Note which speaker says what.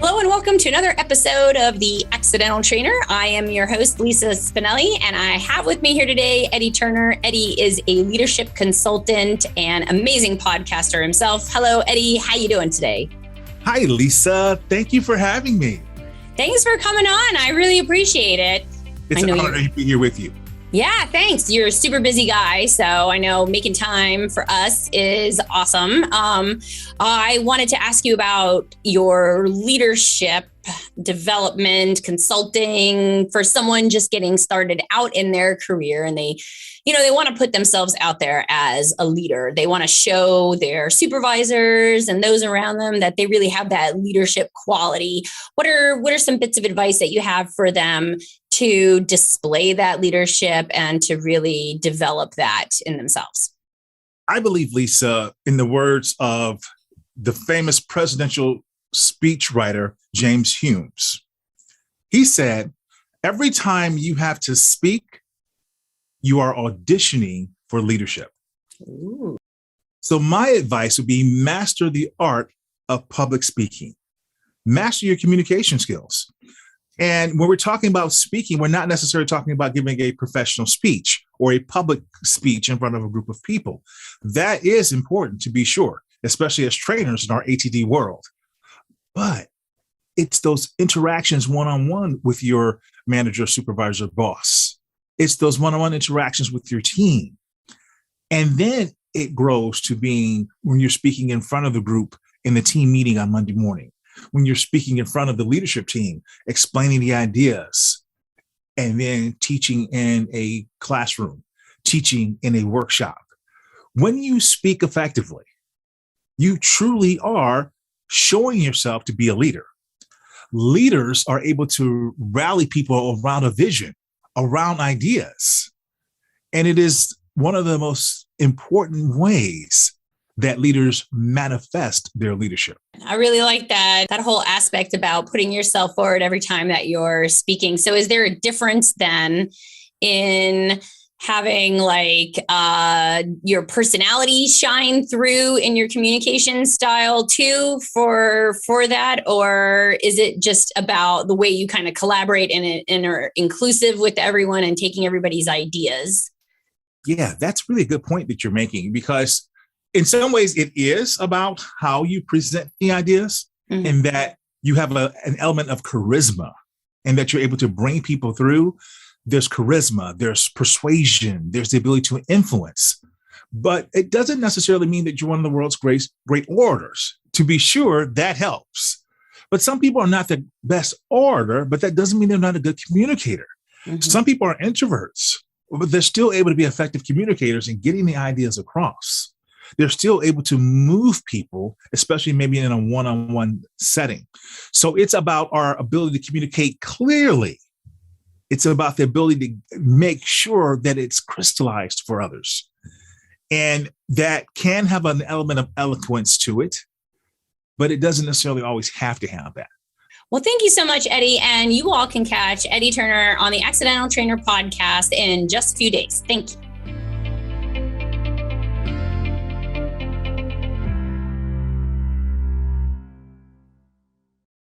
Speaker 1: Hello and welcome to another episode of The Accidental Trainer. I am your host, Lisa Spinelli, and I have with me here today, Eddie Turner. Eddie is a leadership consultant and amazing podcaster himself. Hello, Eddie. How you doing today?
Speaker 2: Hi, Lisa. Thank you for having me.
Speaker 1: Thanks for coming on. I really appreciate it.
Speaker 2: It's an honor to be here with you.
Speaker 1: Yeah, thanks. You're a super busy guy, so I know making time for us is awesome. I wanted to ask you about your leadership development, consulting for someone just getting started out in their career, and they want to put themselves out there as a leader. They want to show their supervisors and those around them that they really have that leadership quality. What are some bits of advice that you have for them to display that leadership and to really develop that in themselves?
Speaker 2: I believe, Lisa, in the words of the famous presidential speechwriter, James Hume, he said, every time you have to speak, you are auditioning for leadership.
Speaker 1: Ooh.
Speaker 2: So my advice would be master the art of public speaking. Master your communication skills. And when we're talking about speaking, we're not necessarily talking about giving a professional speech or a public speech in front of a group of people. That is important, to be sure, especially as trainers in our ATD world. But it's those interactions one-on-one with your manager, supervisor, boss. It's those one-on-one interactions with your team. And then it grows to being when you're speaking in front of the group in the team meeting on Monday morning, when you're speaking in front of the leadership team, explaining the ideas, and then teaching in a classroom, teaching in a workshop. When you speak effectively, you truly are showing yourself to be a leader. Leaders are able to rally people around a vision, around ideas. And it is one of the most important ways that leaders manifest their leadership.
Speaker 1: I really like that whole aspect about putting yourself forward every time that you're speaking. So is there a difference then in having your personality shine through in your communication style too for that? Or is it just about the way you kind of collaborate and are inclusive with everyone and taking everybody's ideas?
Speaker 2: Yeah, that's really a good point that you're making, because in some ways it is about how you present the ideas, mm-hmm. and that you have an element of charisma and that you're able to bring people through. There's charisma, there's persuasion, there's the ability to influence. But it doesn't necessarily mean that you're one of the world's great orators. To be sure, that helps. But some people are not the best orator, but that doesn't mean they're not a good communicator. Mm-hmm. Some people are introverts, but they're still able to be effective communicators in getting the ideas across. They're still able to move people, especially maybe in a one-on-one setting. So it's about our ability to communicate clearly. It's about the ability to make sure that it's crystallized for others. And that can have an element of eloquence to it, but it doesn't necessarily always have to have that.
Speaker 1: Well, thank you so much, Eddie. And you all can catch Eddie Turner on the Accidental Trainer podcast in just a few days. Thank you.